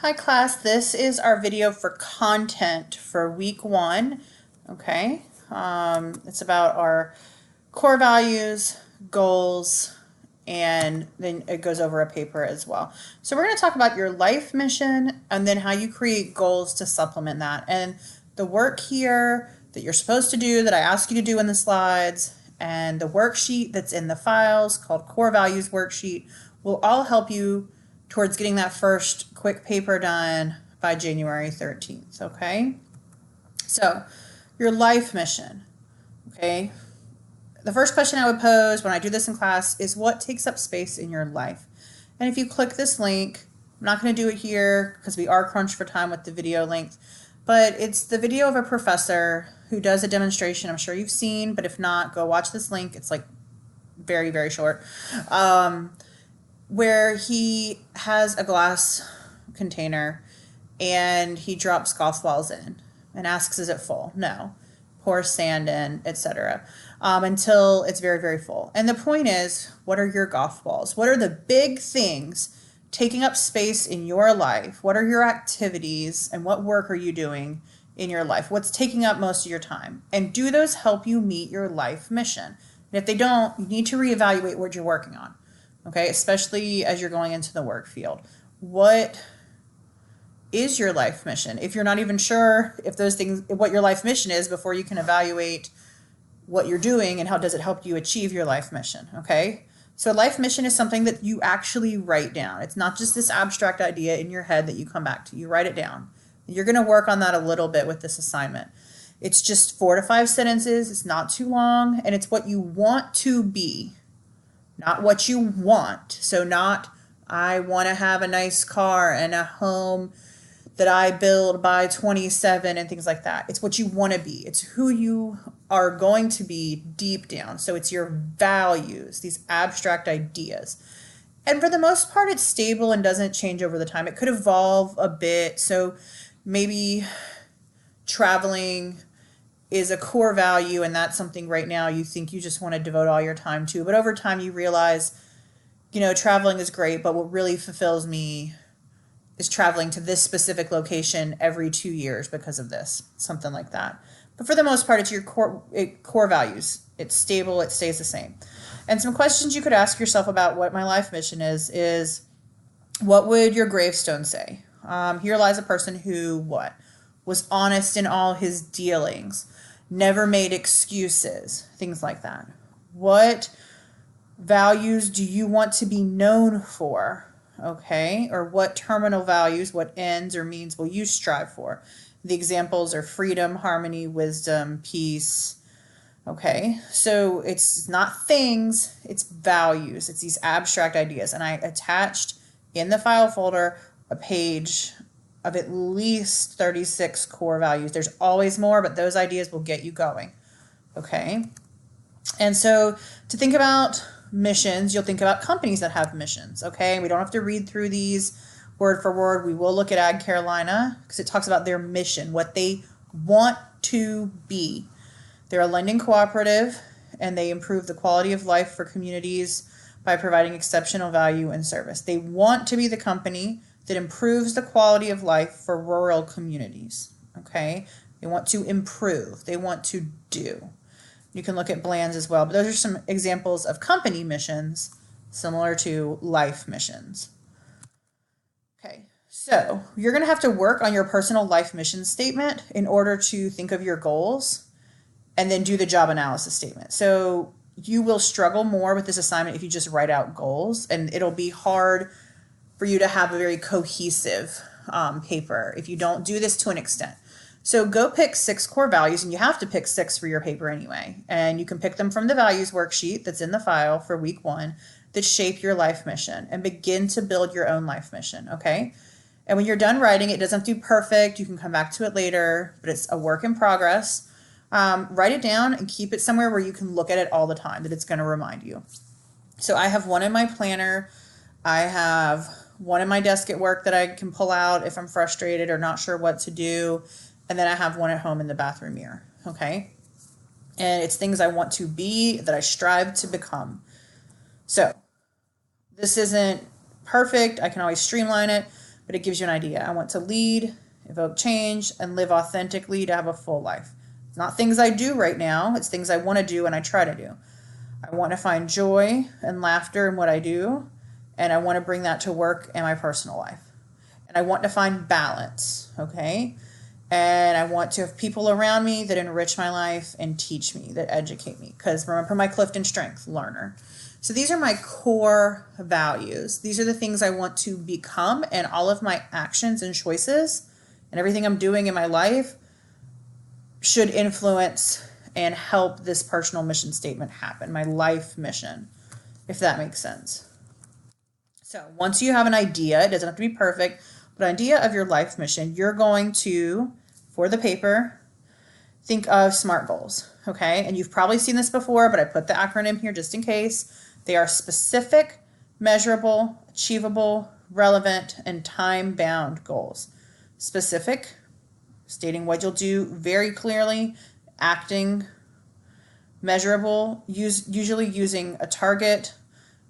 Hi class, this is our video for content for week 1, okay? It's about our core values, goals, and then it goes over a paper as well. So we're going to talk about your life mission and then how you create goals to supplement that. And the work here that you're supposed to do that I ask you to do in the slides and the worksheet that's in the files called Core Values Worksheet will all help you towards getting that first quick paper done by January 13th, okay? So, your life mission, okay? The first question I would pose when I do this in class is what takes up space in your life? And if you click this link, I'm not going to do it here because we are crunched for time with the video length, but it's the video of a professor who does a demonstration I'm sure you've seen, but if not, go watch this link. It's like very, very short. Where he has a glass container and he drops golf balls in and asks, is it full? No. Pours sand in, etc. Until it's very, very full. And the point is, what are your golf balls? What are the big things taking up space in your life? What are your activities and what work are you doing in your life? What's taking up most of your time? And do those help you meet your life mission? And if they don't, you need to reevaluate what you're working on. Okay, especially as you're going into the work field. What is your life mission? If you're not even sure if those things, what your life mission is before you can evaluate what you're doing and how does it help you achieve your life mission, okay? So a life mission is something that you actually write down. It's not just this abstract idea in your head that you come back to. You write it down. You're going to work on that a little bit with this assignment. It's just 4 to 5 sentences. It's not too long, and it's what you want to be. Not what you want. So not, I want to have a nice car and a home that I build by 27 and things like that. It's what you want to be. It's who you are going to be deep down. So it's your values, these abstract ideas. And for the most part, it's stable and doesn't change over the time. It could evolve a bit. So maybe traveling is a core value, and that's something right now you think you just want to devote all your time to. But over time you realize, traveling is great, but what really fulfills me is traveling to this specific location every 2 years because of this, something like that. But for the most part, it's your core values. It's stable, it stays the same. And some questions you could ask yourself about what my life mission is what would your gravestone say? Here lies a person who, was honest in all his dealings, never made excuses, things like that. What values do you want to be known for? Okay, or what terminal values, what ends or means will you strive for? The examples are freedom, harmony, wisdom, peace. Okay, so it's not things, it's values. It's these abstract ideas. And I attached in the file folder a page of at least 36 core values. There's always more, but those ideas will get you going. Okay, and so to think about missions, you'll think about companies that have missions, okay? We don't have to read through these word for word. We will look at Ag Carolina because it talks about their mission, what they want to be. They're a lending cooperative, and they improve the quality of life for communities by providing exceptional value and service. They want to be the company that improves the quality of life for rural communities, okay? They want to improve. They want to do. You can look at Bland's as well, but those are some examples of company missions similar to life missions. Okay, so you're going to have to work on your personal life mission statement in order to think of your goals and then do the job analysis statement. So you will struggle more with this assignment if you just write out goals, and it'll be hard for you to have a very cohesive paper if you don't do this to an extent. So go pick 6 core values, and you have to pick 6 for your paper anyway. And you can pick them from the values worksheet that's in the file for week 1 that shape your life mission, and begin to build your own life mission, okay? And when you're done writing, it doesn't have to be perfect. You can come back to it later, but it's a work in progress. Write it down and keep it somewhere where you can look at it all the time, that it's going to remind you. So I have one in my planner. I have one in my desk at work that I can pull out if I'm frustrated or not sure what to do. And then I have one at home in the bathroom mirror, okay? And it's things I want to be, that I strive to become. So this isn't perfect. I can always streamline it, but it gives you an idea. I want to lead, evoke change, and live authentically to have a full life. It's not things I do right now. It's things I want to do and I try to do. I want to find joy and laughter in what I do, and I want to bring that to work and my personal life. And I want to find balance, okay? And I want to have people around me that enrich my life and teach me, that educate me. Because remember my Clifton strength, learner. So these are my core values. These are the things I want to become, and all of my actions and choices and everything I'm doing in my life should influence and help this personal mission statement happen, my life mission, if that makes sense. So once you have an idea, it doesn't have to be perfect, but an idea of your life mission, you're going to, for the paper, think of SMART goals, okay? And you've probably seen this before, but I put the acronym here just in case. They are specific, measurable, achievable, relevant, and time-bound goals. Specific, stating what you'll do very clearly, acting. Measurable, usually using a target,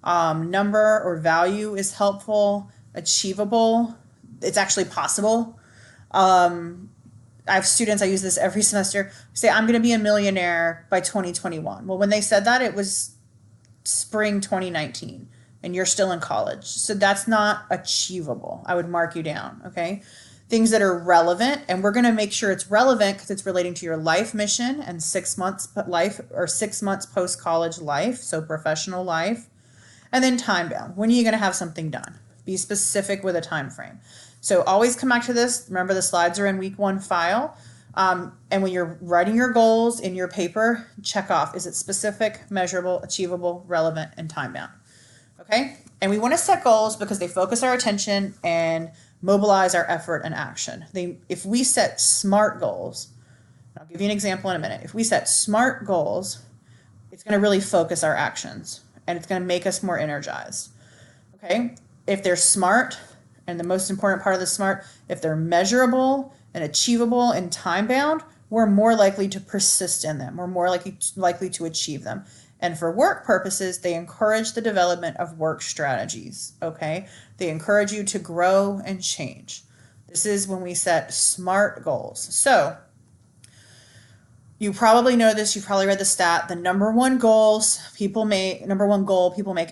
number or value is helpful. Achievable, it's actually possible. I have students, I use this every semester, say, I'm going to be a millionaire by 2021. Well, when they said that, it was spring 2019, and you're still in college. So that's not achievable. I would mark you down, okay? Things that are relevant, and we're going to make sure it's relevant because it's relating to your life mission and 6 months life or 6 months post-college life, so professional life. And then time bound. When are you going to have something done? Be specific with a time frame. So always come back to this. Remember, the slides are in week 1 file. And when you're writing your goals in your paper, check off, is it specific, measurable, achievable, relevant, and time bound? Okay? And we want to set goals because they focus our attention and mobilize our effort and action. If we set SMART goals, I'll give you an example in a minute. If we set SMART goals, it's going to really focus our actions and it's going to make us more energized. Okay? If they're SMART, and the most important part of the SMART, if they're measurable and achievable and time-bound, we're more likely to persist in them. We're more likely to achieve them. And for work purposes, they encourage the development of work strategies, okay? They encourage you to grow and change. This is when we set SMART goals. So you probably know this, you've probably read the stat, the number one goal people make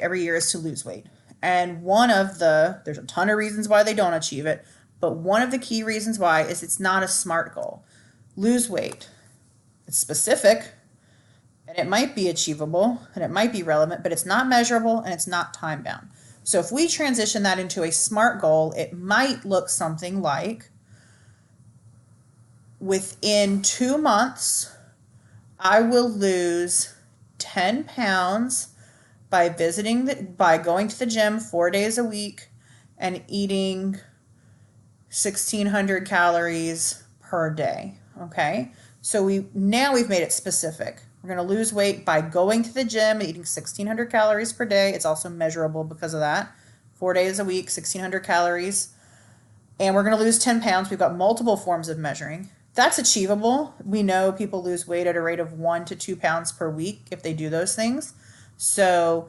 every year is to lose weight. And there's a ton of reasons why they don't achieve it, but one of the key reasons why is it's not a SMART goal. Lose weight. It's specific, and it might be achievable, and it might be relevant, but it's not measurable, and it's not time-bound. So if we transition that into a SMART goal, it might look something like, within 2 months, I will lose 10 pounds by going to the gym 4 days a week and eating 1,600 calories per day, okay? So we've made it specific. We're going to lose weight by going to the gym and eating 1,600 calories per day. It's also measurable because of that. 4 days a week, 1,600 calories. And we're going to lose 10 pounds. We've got multiple forms of measuring. That's achievable. We know people lose weight at a rate of 1 to 2 pounds per week if they do those things. So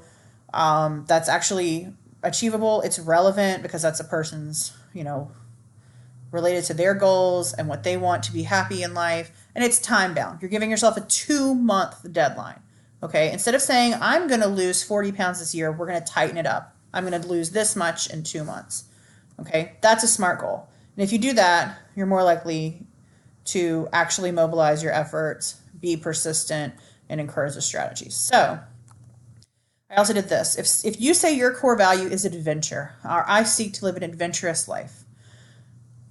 that's actually achievable. It's relevant because that's a person's, related to their goals and what they want to be happy in life. And it's time bound. You're giving yourself a 2-month deadline. Okay. Instead of saying, I'm going to lose 40 pounds this year, we're going to tighten it up. I'm going to lose this much in 2 months. Okay. That's a SMART goal. And if you do that, you're more likely to actually mobilize your efforts, be persistent, and encourage the strategies. So I also did this. If you say your core value is adventure, or I seek to live an adventurous life,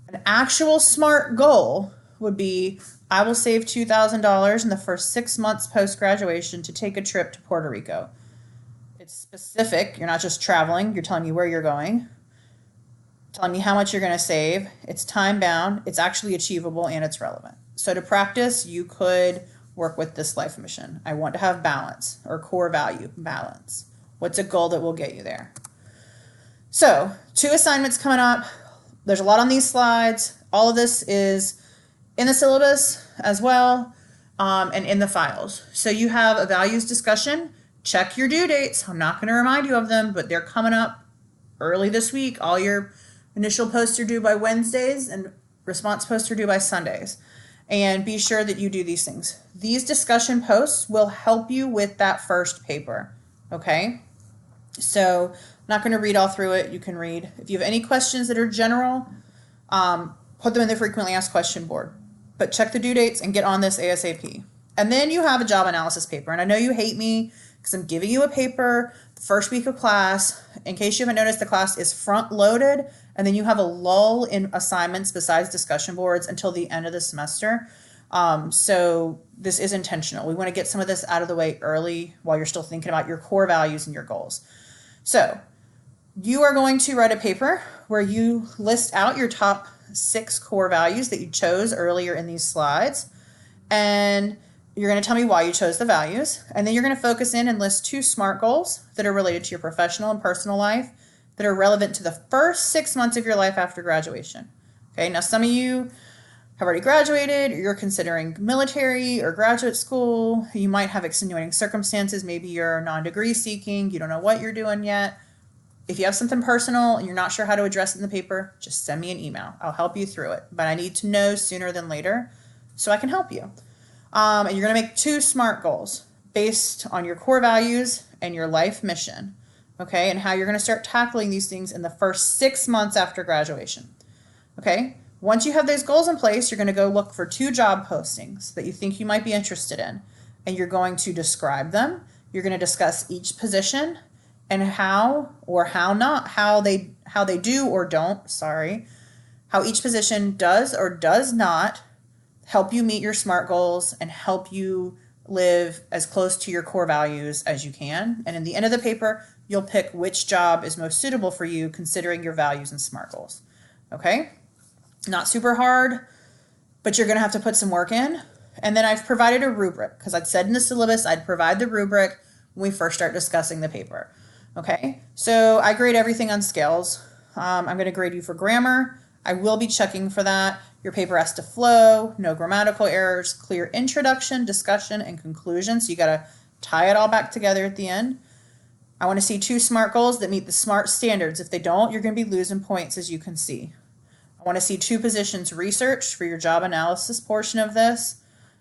an actual SMART goal would be, I will save $2,000 in the first 6 months post-graduation to take a trip to Puerto Rico. It's specific. You're not just traveling. You're telling me where you're going, telling me how much you're going to save. It's time-bound. It's actually achievable, and it's relevant. So to practice, you could work with this life mission. I want to have balance, or core value, balance. What's a goal that will get you there? So 2 assignments coming up. There's a lot on these slides. All of this is in the syllabus as well, and in the files. So you have a values discussion. Check your due dates. I'm not going to remind you of them, but they're coming up early this week. All your Initial posts are due by Wednesdays and response posts are due by Sundays. And be sure that you do these things. These discussion posts will help you with that first paper, okay? So I'm not going to read all through it. You can read. If you have any questions that are general, put them in the frequently asked question board. But check the due dates and get on this ASAP. And then you have a job analysis paper. And I know you hate me because I'm giving you a paper the first week of class. In case you haven't noticed, the class is front loaded. And then you have a lull in assignments besides discussion boards until the end of the semester. So this is intentional. We want to get some of this out of the way early while you're still thinking about your core values and your goals. So you are going to write a paper where you list out your top 6 core values that you chose earlier in these slides. And you're going to tell me why you chose the values. And then you're going to focus in and list 2 SMART goals that are related to your professional and personal life that are relevant to the first 6 months of your life after graduation. Okay, now some of you have already graduated, or you're considering military or graduate school. You might have extenuating circumstances. Maybe you're non-degree seeking. You don't know what you're doing yet. If you have something personal and you're not sure how to address it in the paper, just send me an email. I'll help you through it. But I need to know sooner than later so I can help you. And you're going to make 2 SMART goals based on your core values and your life mission. Okay, and how you're going to start tackling these things in the first 6 months after graduation. Okay, once you have those goals in place, you're going to go look for 2 job postings that you think you might be interested in, and you're going to describe them. You're going to discuss each position and how they do or don't, how each position does or does not help you meet your SMART goals and help you live as close to your core values as you can. And in the end of the paper, you'll pick which job is most suitable for you considering your values and SMART goals. Okay? Not super hard, but you're going to have to put some work in. And then I've provided a rubric because I'd said in the syllabus I'd provide the rubric when we first start discussing the paper. Okay? So I grade everything on scales. I'm going to grade you for grammar. I will be checking for that. Your paper has to flow, no grammatical errors, clear introduction, discussion, and conclusion. So you got to tie it all back together at the end. I want to see 2 SMART goals that meet the SMART standards. If they don't, you're going to be losing points, as you can see. I want to see 2 positions researched for your job analysis portion of this.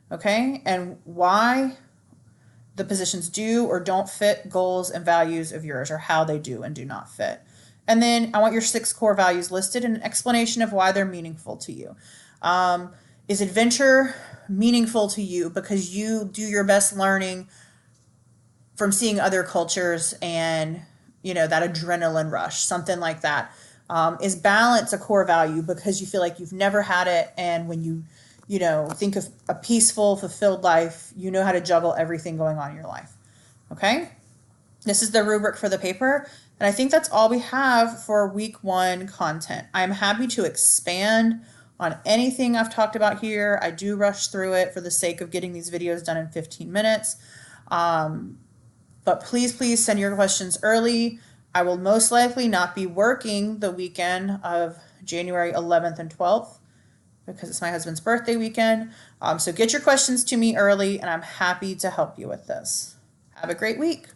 Okay, and why the positions do or don't fit goals and values of yours, or how they do and do not fit. And then I want your 6 core values listed and an explanation of why they're meaningful to you. Is adventure meaningful to you because you do your best learning from seeing other cultures and, that adrenaline rush, something like that? Is balance a core value because you feel like you've never had it, and when you think of a peaceful, fulfilled life, you know how to juggle everything going on in your life? Okay? This is the rubric for the paper, and I think that's all we have for week 1 content. I'm happy to expand on anything I've talked about here. I do rush through it for the sake of getting these videos done in 15 minutes. But please send your questions early. I will most likely not be working the weekend of January 11th and 12th because it's my husband's birthday weekend. So get your questions to me early, and I'm happy to help you with this. Have a great week.